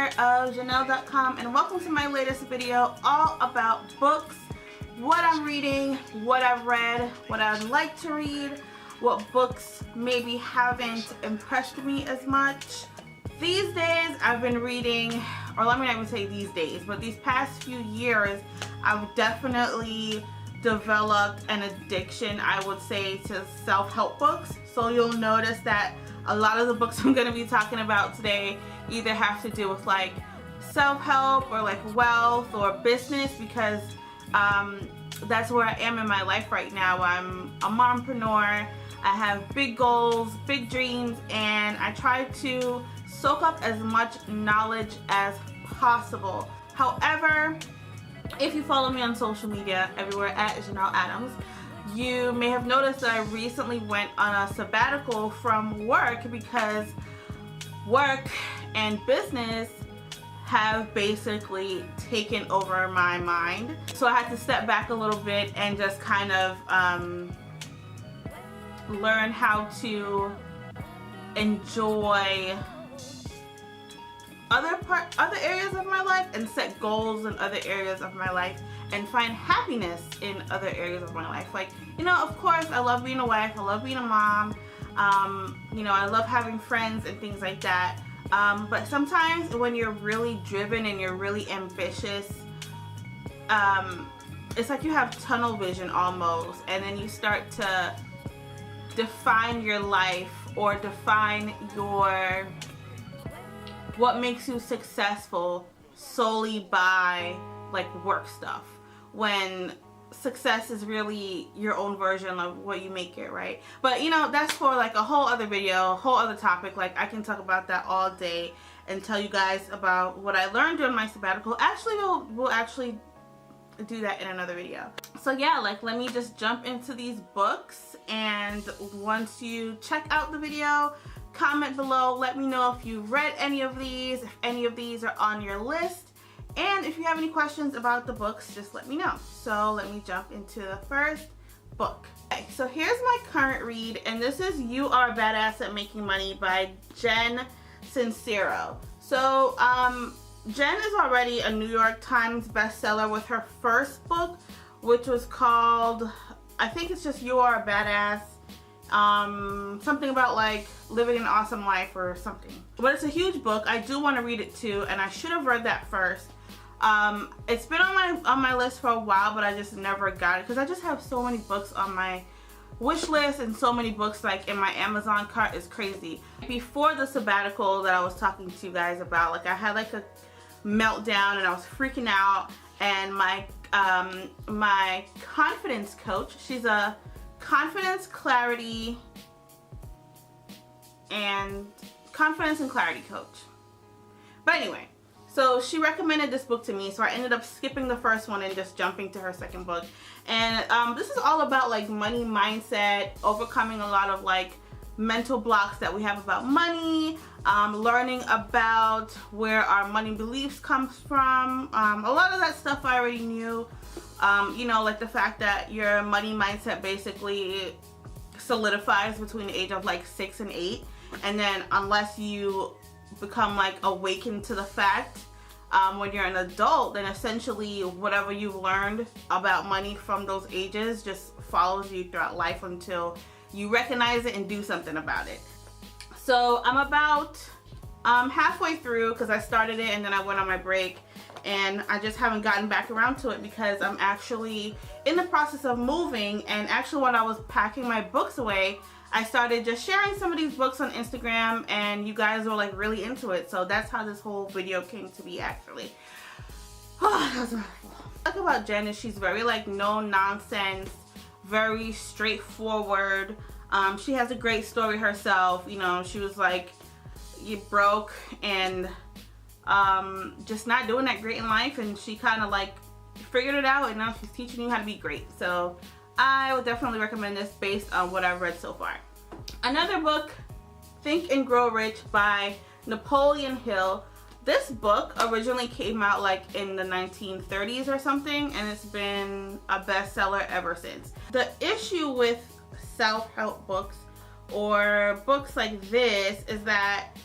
creator of Janelle.com, and welcome to my latest video all about books, what I'm reading, what I've read, what I'd like to read, what books maybe haven't impressed me as much. These days I've been reading, or let me not even say these days, but these past few years I've definitely developed an addiction, I would say, to self-help books. So you'll notice that a lot of the books I'm going to be talking about today either have to do with like self-help or like wealth or business, because that's where I am in my life right now. I'm a mompreneur. I have big goals, big dreams, and I try to soak up as much knowledge as possible. However, if you follow me on social media everywhere at Janelle Adams, you may have noticed that I recently went on a sabbatical from work because work and business have basically taken over my mind. So I had to step back a little bit and just kind of learn how to enjoy other areas of my life and set goals in other areas of my life and find happiness in other areas of my life. Like, you know, of course I love being a wife, I love being a mom, you know, I love having friends and things like that, but sometimes when you're really driven and you're really ambitious, it's like you have tunnel vision almost, and then you start to define your life or define what makes you successful solely by like work stuff, when success is really your own version of what you make it, right? But you know, that's for like a whole other video, whole other topic. Like, I can talk about that all day and tell you guys about what I learned during my sabbatical. Actually, we'll actually do that in another video. So yeah, like, let me just jump into these books, and once you check out the video, comment below, let me know if you've read any of these, if any of these are on your list, and if you have any questions about the books, just let me know. So let me jump into the first book. Okay, so here's my current read, and this is You Are a Badass at Making Money by Jen Sincero. So Jen is already a New York Times bestseller with her first book, which was called, I think it's just You Are a Badass, something about like living an awesome life or something. But it's a huge book. I do want to read it too, and I should have read that first. It's been on my list for a while, but I just never got it because I just have so many books on my wish list and so many books like in my Amazon cart. Is crazy. Before the sabbatical that I was talking to you guys about, like, I had like a meltdown and I was freaking out, and my confidence coach, she's a confidence and clarity coach. But anyway, so she recommended this book to me, so I ended up skipping the first one and just jumping to her second book. And this is all about like money mindset, overcoming a lot of like mental blocks that we have about money, learning about where our money beliefs comes from. A lot of that stuff I already knew. You know, like the fact that your money mindset basically solidifies between the age of like 6 and 8, and then unless you become like awakened to the fact when you're an adult, then essentially whatever you've learned about money from those ages just follows you throughout life until you recognize it and do something about it. So I'm about halfway through, because I started it and then I went on my break, and I just haven't gotten back around to it because I'm actually in the process of moving. And actually, when I was packing my books away, I started just sharing some of these books on Instagram, and you guys were like really into it. So that's how this whole video came to be, actually. Oh, that was wonderful. Talk about Jen is she's very like no nonsense, very straightforward. She has a great story herself. You know, she was like, you broke and just not doing that great in life, and she kind of like figured it out, and now she's teaching you how to be great. So I would definitely recommend this based on what I've read so far. Another book, Think and Grow Rich by Napoleon Hill. This book originally came out like in the 1930s or something, and it's been a bestseller ever since. The issue with self-help books or books like this is that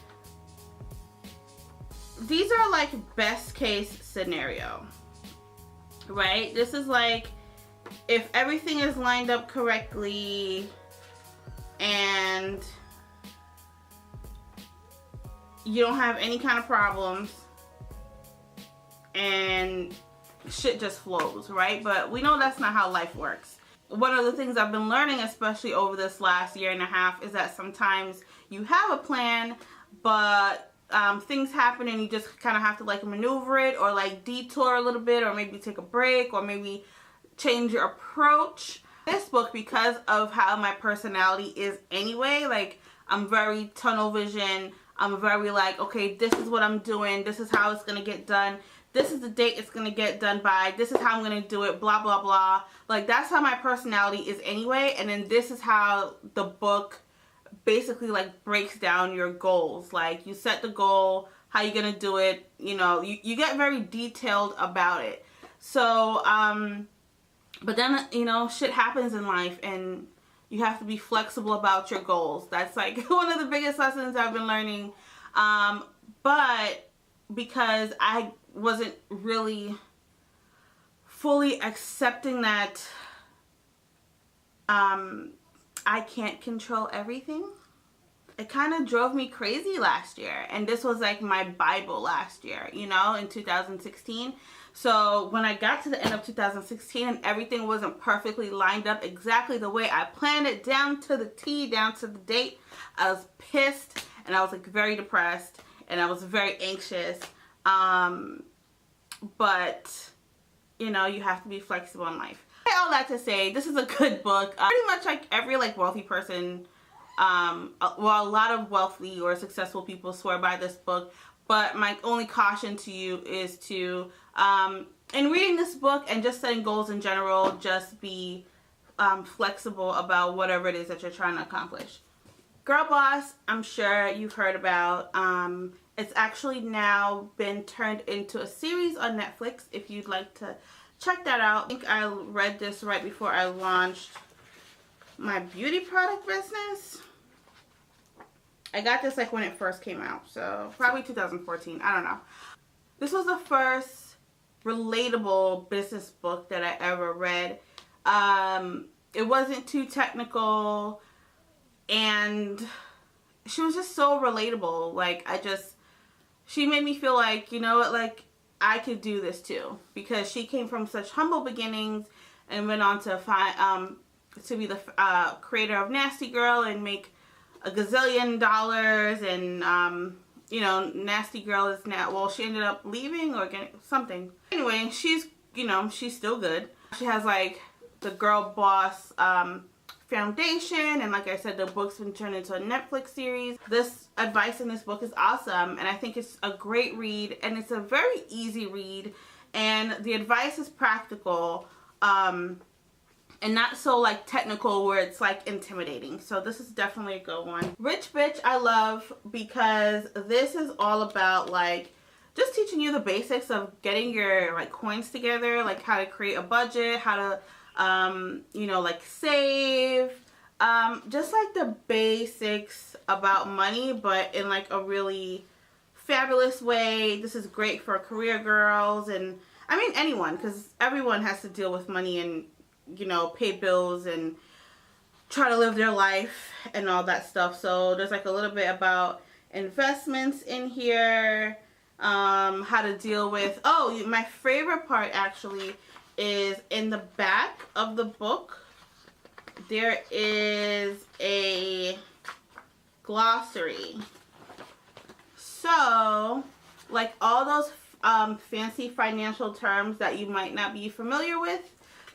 these are like best case scenario, right? This is like if everything is lined up correctly and you don't have any kind of problems and shit just flows, right? But we know that's not how life works. One of the things I've been learning, especially over this last year and a half, is that sometimes you have a plan, but things happen and you just kind of have to like maneuver it, or like detour a little bit, or maybe take a break, or maybe change your approach. This book, because of how my personality is anyway, like I'm very tunnel vision. I'm very like, okay, this is what I'm doing. This is how it's going to get done. This is the date it's going to get done by. This is how I'm going to do it, blah, blah, blah. Like, that's how my personality is anyway. And then this is how the book basically, like, breaks down your goals. Like, you set the goal, how you're going to do it. You know, you get very detailed about it. So, but then, you know, shit happens in life and you have to be flexible about your goals. That's, like, one of the biggest lessons I've been learning. But because I wasn't really fully accepting that I can't control everything, it kind of drove me crazy last year. And this was like my Bible last year, you know, in 2016. So when I got to the end of 2016 and everything wasn't perfectly lined up exactly the way I planned it, down to the T, down to the date, I was pissed and I was like very depressed and I was very anxious. But, you know, you have to be flexible in life. All that to say, this is a good book. Pretty much like every like wealthy person, well, a lot of wealthy or successful people swear by this book. But my only caution to you is to, in reading this book and just setting goals in general, just be flexible about whatever it is that you're trying to accomplish. Girl Boss, I'm sure you've heard about. It's actually now been turned into a series on Netflix if you'd like to check that out. I think I read this right before I launched my beauty product business. I got this like when it first came out, so probably 2014, I don't know. This was the first relatable business book that I ever read. It wasn't too technical and she was just so relatable. Like, she made me feel like, you know what, like I could do this too, because she came from such humble beginnings and went on to be the creator of Nasty Girl and make a gazillion dollars. And you know, Nasty Girl is now, well, she ended up leaving or getting something. Anyway, she's, you know, she's still good. She has like the Girl Boss foundation, and like I said, the book's been turned into a Netflix series. This advice in this book is awesome, and I think it's a great read, and it's a very easy read, and the advice is practical, and not so like technical where it's like intimidating. So this is definitely a good one. Rich Bitch I love because this is all about like just teaching you the basics of getting your like coins together, like how to create a budget, how to you know, like save, just like the basics about money, but in like a really fabulous way. This is great for career girls, and I mean anyone, because everyone has to deal with money and, you know, pay bills and try to live their life and all that stuff. So there's like a little bit about investments in here, how to deal with, oh, my favorite part actually is in the back of the book there is a glossary. So like all those fancy financial terms that you might not be familiar with,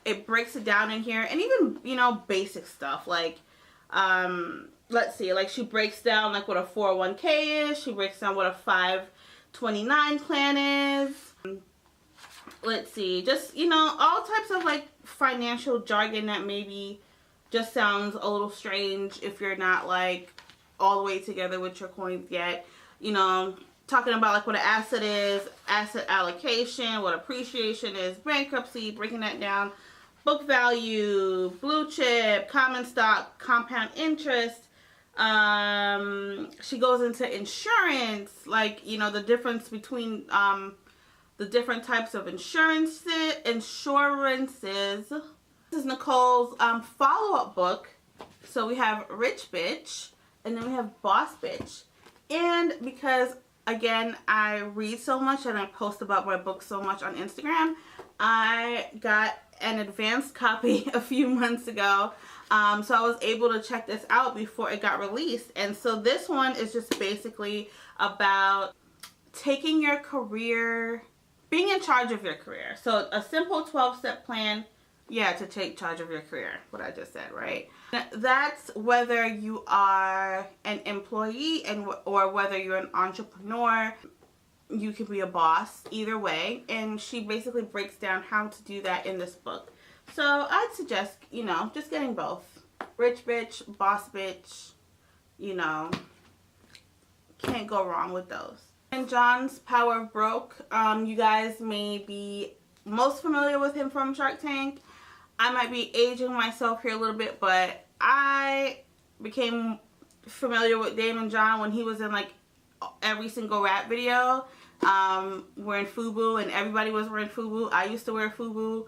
it breaks it down in here. And even, you know, basic stuff like let's see, like she breaks down like what a 401k is, she breaks down what a 529 plan is. Let's see, just, you know, all types of like financial jargon that maybe just sounds a little strange if you're not like all the way together with your coins yet. You know, talking about like what an asset is, asset allocation, what appreciation is, bankruptcy, breaking that down, book value, blue chip, common stock, compound interest, She goes into insurance, like, you know, the difference between the different types of insurances. This is Nicole's follow-up book. So we have Rich Bitch, and then we have Boss Bitch. And because, again, I read so much and I post about my books so much on Instagram, I got an advanced copy a few months ago. So I was able to check this out before it got released. And so this one is just basically about taking your career, being in charge of your career. So a simple 12-step plan, yeah, to take charge of your career, what I just said, right? That's whether you are an employee or whether you're an entrepreneur. You can be a boss, either way. And she basically breaks down how to do that in this book. So I'd suggest, you know, just getting both. Rich Bitch, Boss Bitch, you know, can't go wrong with those. And John's Power of Broke, you guys may be most familiar with him from Shark Tank. I might be aging myself here a little bit, but I became familiar with Daymond John when he was in like every single rap video. Wearing FUBU, and everybody was wearing FUBU. I used to wear FUBU.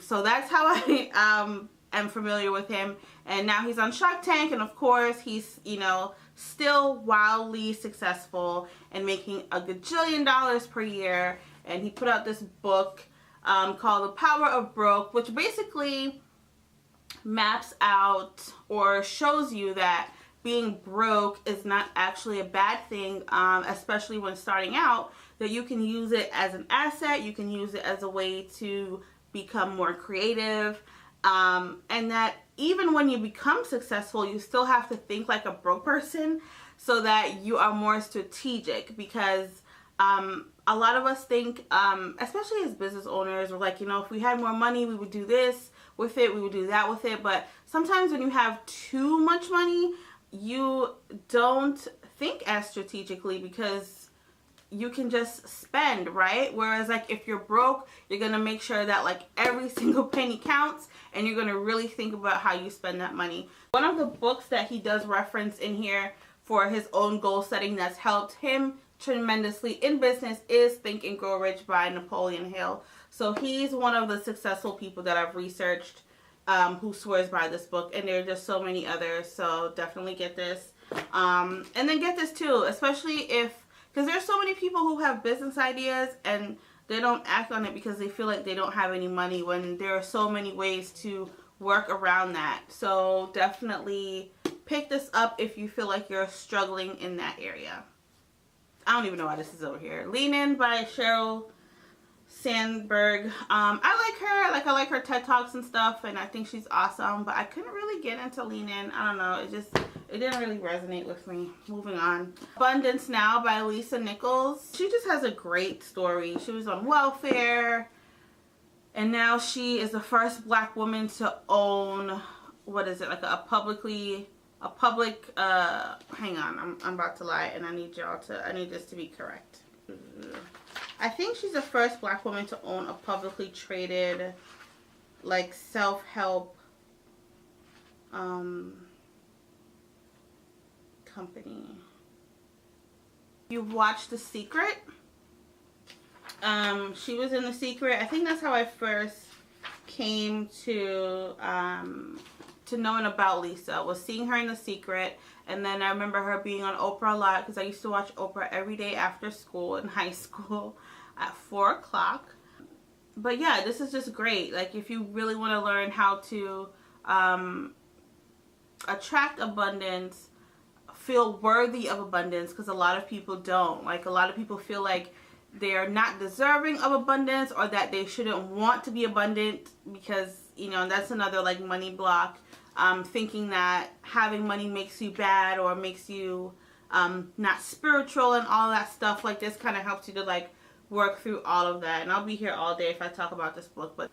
So that's how I am familiar with him. And now he's on Shark Tank, and of course he's, you know, still wildly successful and making a gajillion dollars per year. And he put out this book called The Power of Broke, which basically maps out or shows you that being broke is not actually a bad thing, especially when starting out, that you can use it as an asset, you can use it as a way to become more creative, and that even when you become successful, you still have to think like a broke person so that you are more strategic, because a lot of us think, especially as business owners, we're like, you know, if we had more money, we would do this with it, we would do that with it, but sometimes when you have too much money, you don't think as strategically because you can just spend, right? Whereas like if you're broke, you're gonna make sure that like every single penny counts, and you're gonna really think about how you spend that money. One of the books that he does reference in here for his own goal setting that's helped him tremendously in business is Think and Grow Rich by Napoleon Hill. So he's one of the successful people that I've researched who swears by this book, and there are just so many others, so definitely get this. And then get this too, especially if, because there's so many people who have business ideas and they don't act on it because they feel like they don't have any money, when there are so many ways to work around that. So definitely pick this up if you feel like you're struggling in that area. I don't even know why this is over here. Lean In by Sheryl Sandberg. I like her TED Talks and stuff, and I think she's awesome, but I couldn't really get into Lean In. I don't know, it didn't really resonate with me. Moving on. Abundance Now by Lisa Nichols. She just has a great story. She was on welfare, and now she is the first Black woman to own, what is it, like a public, hang on, I'm about to lie, and I need this to be correct. I think she's the first Black woman to own a publicly traded, like, self-help company. You've watched The Secret? She was in The Secret. I think that's how I first came to knowing about Lisa, was seeing her in The Secret. And then I remember her being on Oprah a lot, because I used to watch Oprah every day after school in high school at 4 o'clock. But yeah, this is just great. Like, if you really want to learn how to attract abundance, feel worthy of abundance, because a lot of people don't. Like, a lot of people feel like they're not deserving of abundance, or that they shouldn't want to be abundant, because, you know, that's another like money block. Thinking that having money makes you bad, or makes you not spiritual, and all that stuff. Like, this kind of helps you to like work through all of that, and I'll be here all day if I talk about this book. But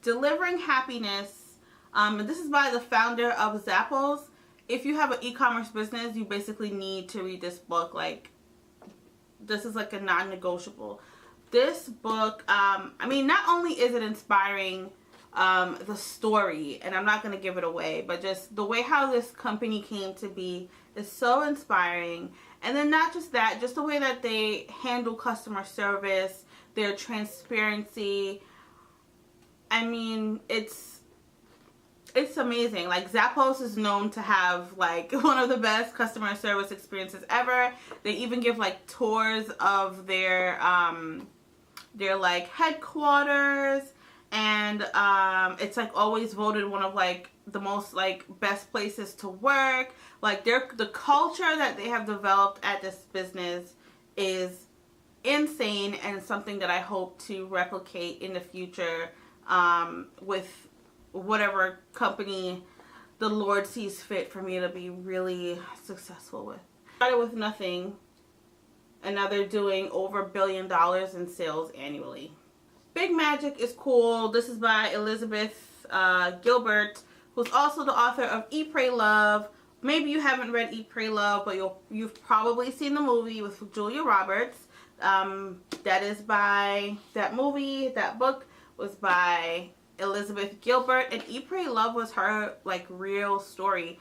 Delivering Happiness, and this is by the founder of Zappos. If you have an e-commerce business, you basically need to read this book. Like, this is like a non-negotiable. This book, I mean, not only is it inspiring the story, and I'm not going to give it away, but just the way how this company came to be is so inspiring. And then not just that, just the way that they handle customer service, their transparency. I mean, it's amazing. Like, Zappos is known to have like one of the best customer service experiences ever. They even give like tours of their like headquarters, and it's like always voted one of like the most like best places to work. Like, the culture that they have developed at this business is insane, and something that I hope to replicate in the future with whatever company the Lord sees fit for me to be really successful with. Started with nothing, and now they're doing over $1 billion in sales annually. Big Magic is cool. This is by Elizabeth Gilbert, who's also the author of Eat, Pray, Love. Maybe you haven't read Eat, Pray, Love, but you've probably seen the movie with Julia Roberts. That book was by Elizabeth Gilbert, and Eat, Pray, Love was her like real story,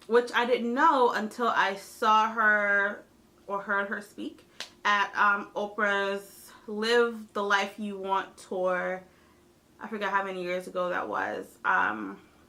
which I didn't know until I saw her or heard her speak at Oprah's Live the Life You Want tour. I forgot how many years ago that was.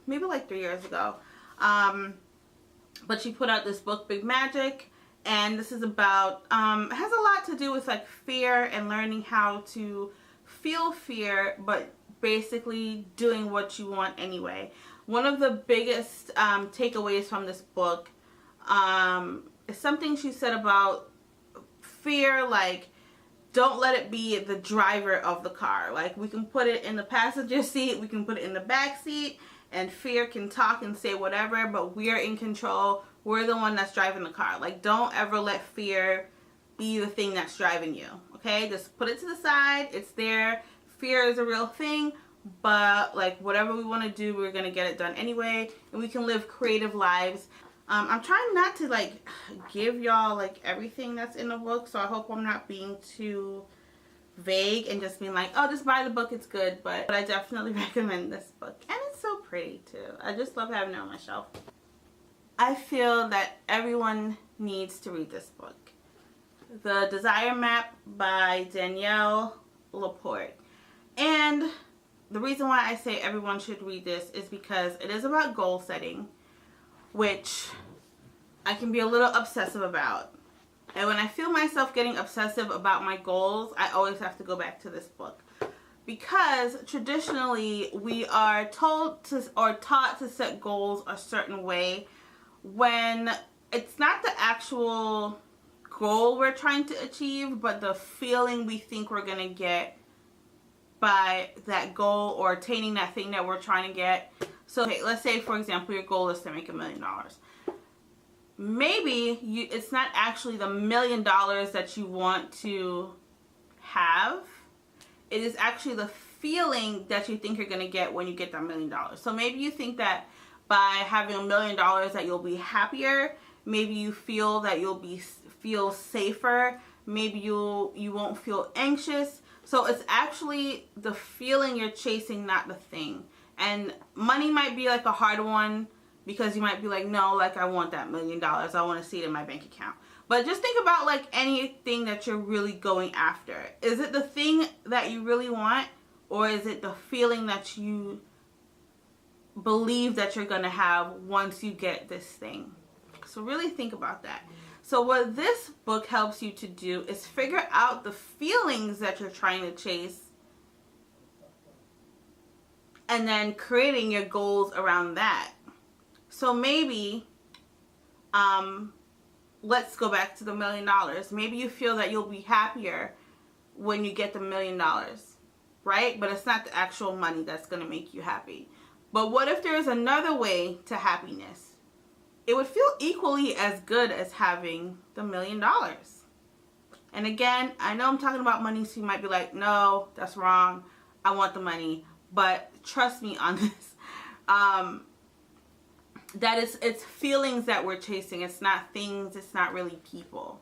Maybe like 3 years ago. But she put out this book, Big Magic, and this is about, it has a lot to do with like fear and learning how to feel fear, but basically doing what you want anyway. One of the biggest takeaways from this book is something she said about fear, like, don't let it be the driver of the car. Like, we can put it in the passenger seat, we can put it in the back seat, and fear can talk and say whatever, but we're in control. We're the one that's driving the car. Like, don't ever let fear be the thing that's driving you, okay? Just put it to the side. It's there. Fear is a real thing, but like, whatever we want to do, we're gonna get it done anyway, and we can live creative lives. I'm trying not to like give y'all like everything that's in the book, so I hope I'm not being too vague and just being like, oh, just buy the book, it's good. But I definitely recommend this book, and it's so pretty too. I just love having it on my shelf. I feel that everyone needs to read this book, The Desire Map by Danielle LaPorte. And the reason why I say everyone should read this is because it is about goal setting, which I can be a little obsessive about. And when I feel myself getting obsessive about my goals, I always have to go back to this book. Because traditionally, we are told to or taught to set goals a certain way when it's not the actual goal we're trying to achieve, but the feeling we think we're going to get by that goal or attaining that thing that we're trying to get. So, okay, let's say, for example, your goal is to make $1 million. Maybe it's not actually the $1 million that you want to have. It is actually the feeling that you think you're going to get when you get that $1 million. So maybe you think that by having $1 million that you'll be happier. Maybe you feel that you'll feel safer. Maybe you won't feel anxious. So it's actually the feeling you're chasing, not the thing. And money might be like a hard one, because you might be like, no, like, I want that $1 million. I want to see it in my bank account. But just think about like anything that you're really going after. Is it the thing that you really want, or is it the feeling that you believe that you're going to have once you get this thing? So really think about that. So what this book helps you to do is figure out the feelings that you're trying to chase, and then creating your goals around that. So maybe, let's go back to the $1 million. Maybe you feel that you'll be happier when you get the $1 million, right? But it's not the actual money that's going to make you happy. But what if there's another way to happiness? It would feel equally as good as having the $1 million. And again, I know I'm talking about money, so you might be like, no, that's wrong. I want the money. But trust me on this. It's feelings that we're chasing. It's not things. It's not really people.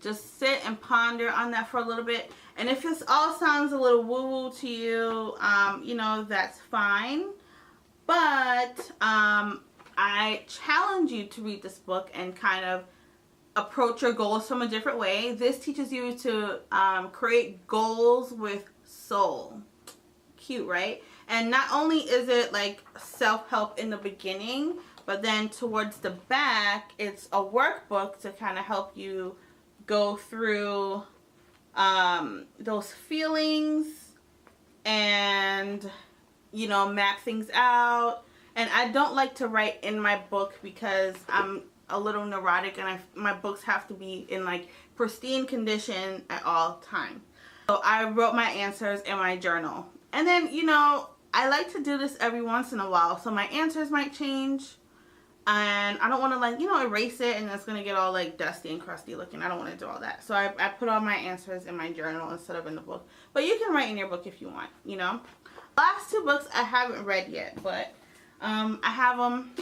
just sit and ponder on that for a little bit. And if this all sounds a little woo-woo to you, you know, that's fine. But I challenge you to read this book and kind of approach your goals from a different way. This teaches you to create goals with soul. Cute, right? And not only is it like self-help in the beginning, but then towards the back, it's a workbook to kind of help you go through those feelings and, you know, map things out. And I don't like to write in my book because I'm a little neurotic and my books have to be in like pristine condition at all times. So I wrote my answers in my journal. And then, you know, I like to do this every once in a while. So my answers might change. And I don't want to, like, you know, erase it and it's going to get all like dusty and crusty looking. I don't want to do all that. So I put all my answers in my journal instead of in the book. But you can write in your book if you want, you know. Last two books I haven't read yet, but I have them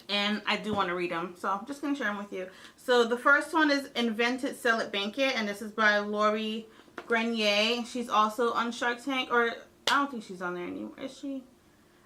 and I do want to read them. So I'm just going to share them with you. So the first one is Invent It, Sell It, Bank It. And this is by Lori Grenier. She's also on Shark Tank. Or I don't think she's on there anymore. Is she?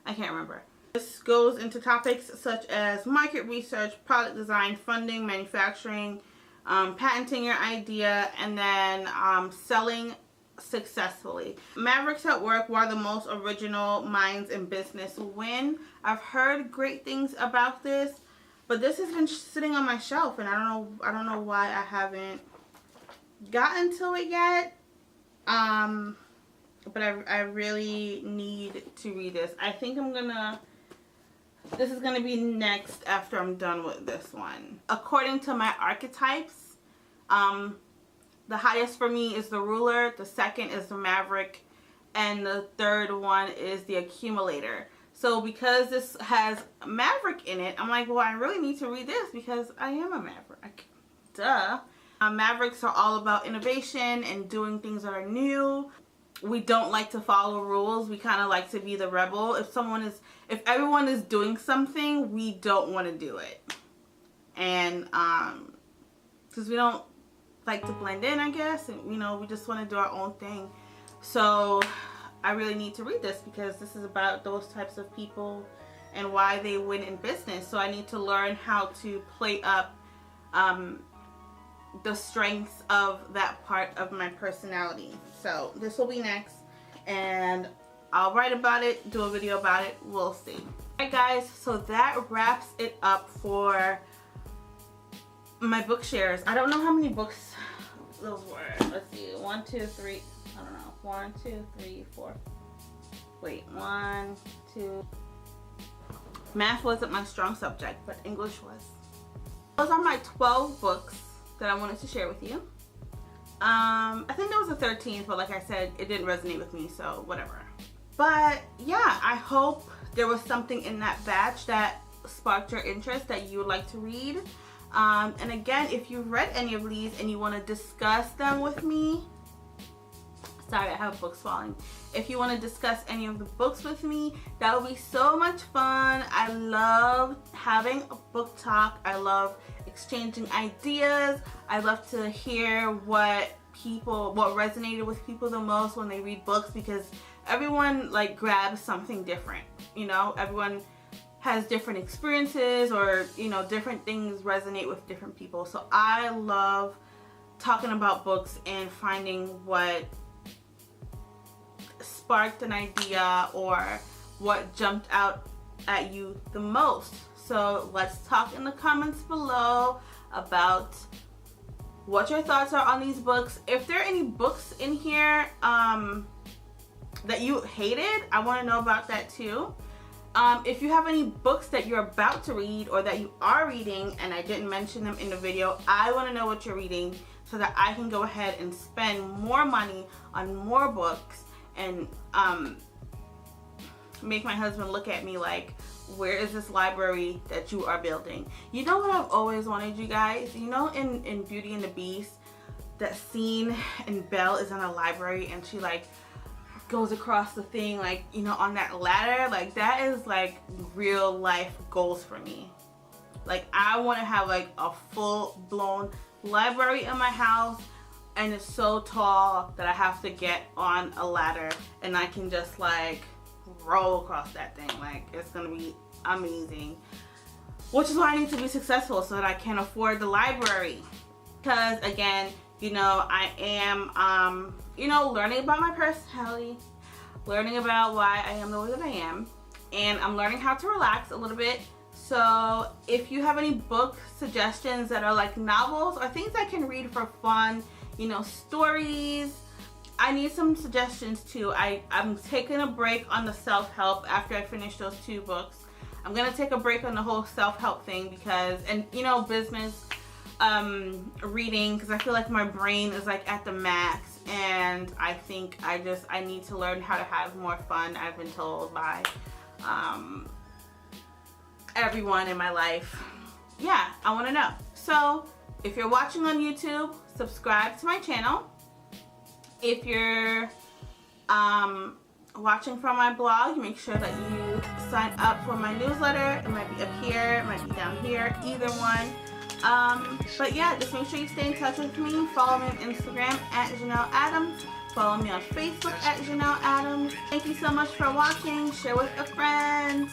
I can't remember. This goes into topics such as market research, product design, funding, manufacturing, patenting your idea, and then selling successfully. Mavericks at Work, where the most original minds in business win. I've heard great things about this, but this has been sitting on my shelf, and I don't know why I haven't gotten to it yet. But I really need to read this. I think this is gonna be next after I'm done with this one. According to my archetypes, the highest for me is the Ruler, the second is the Maverick, and the third one is the Accumulator. So because this has Maverick in it, I'm like, well, I really need to read this because I am a Maverick. Duh. Mavericks are all about innovation and doing things that are new. We don't like to follow rules. We kind of like to be the rebel. If everyone is doing something, we don't want to do it. And because we don't like to blend in, I guess, and you know, we just want to do our own thing. So I really need to read this because this is about those types of people and why they win in business. So I need to learn how to play up the strengths of that part of my personality. So this will be next, and I'll write about it, do a video about it, we'll see. Alright guys, so that wraps it up for my book shares. I don't know how many books those were. Let's see, 1, 2, 3, I don't know, 1, 2, 3, 4. Wait, 1, 2. Math wasn't my strong subject, but English was. Those are my 12 books that I wanted to share with you. I think there was a 13th, but like I said, it didn't resonate with me, so whatever. But yeah, I hope there was something in that batch that sparked your interest that you would like to read. And again, if you've read any of these and you want to discuss them with me, sorry, I have books falling. If you want to discuss any of the books with me, that would be so much fun. I love having a book talk. I love exchanging ideas. I love to hear what resonated with people the most when they read books, because everyone like grabs something different. You know, everyone has different experiences, or you know, different things resonate with different people. So I love talking about books and finding what sparked an idea or what jumped out at you the most. So let's talk in the comments below about what your thoughts are on these books. If there are any books in here that you hated, I want to know about that too. If you have any books that you're about to read or that you are reading and I didn't mention them in the video, I want to know what you're reading so that I can go ahead and spend more money on more books and make my husband look at me like, where is this library that you are building? You know what I've always wanted, you guys? You know in Beauty and the Beast, that scene and Belle is in a library and she like goes across the thing, like, you know, on that ladder. Like, that is like real life goals for me. Like, I want to have like a full-blown library in my house, and it's so tall that I have to get on a ladder, and I can just like roll across that thing. Like, it's gonna be amazing. Which is why I need to be successful, so that I can afford the library. Because again, you know, I am, you know, learning about my personality, learning about why I am the way that I am, and I'm learning how to relax a little bit. So if you have any book suggestions that are like novels or things I can read for fun, you know, stories, I need some suggestions too. I'm taking a break on the self-help after I finish those 2 books. I'm gonna take a break on the whole self-help thing because, and you know, business reading, because I feel like my brain is like at the max, and I think I need to learn how to have more fun. I've been told by everyone in my life. Yeah, I want to know. So if you're watching on YouTube, subscribe to my channel. If you're watching from my blog, make sure that you sign up for my newsletter. It might be up here, it might be down here, either one. But yeah, just make sure you stay in touch with me. Follow me on Instagram at Janelle Adams. Follow me on Facebook at Janelle Adams. Thank you so much for watching. Share with a friend.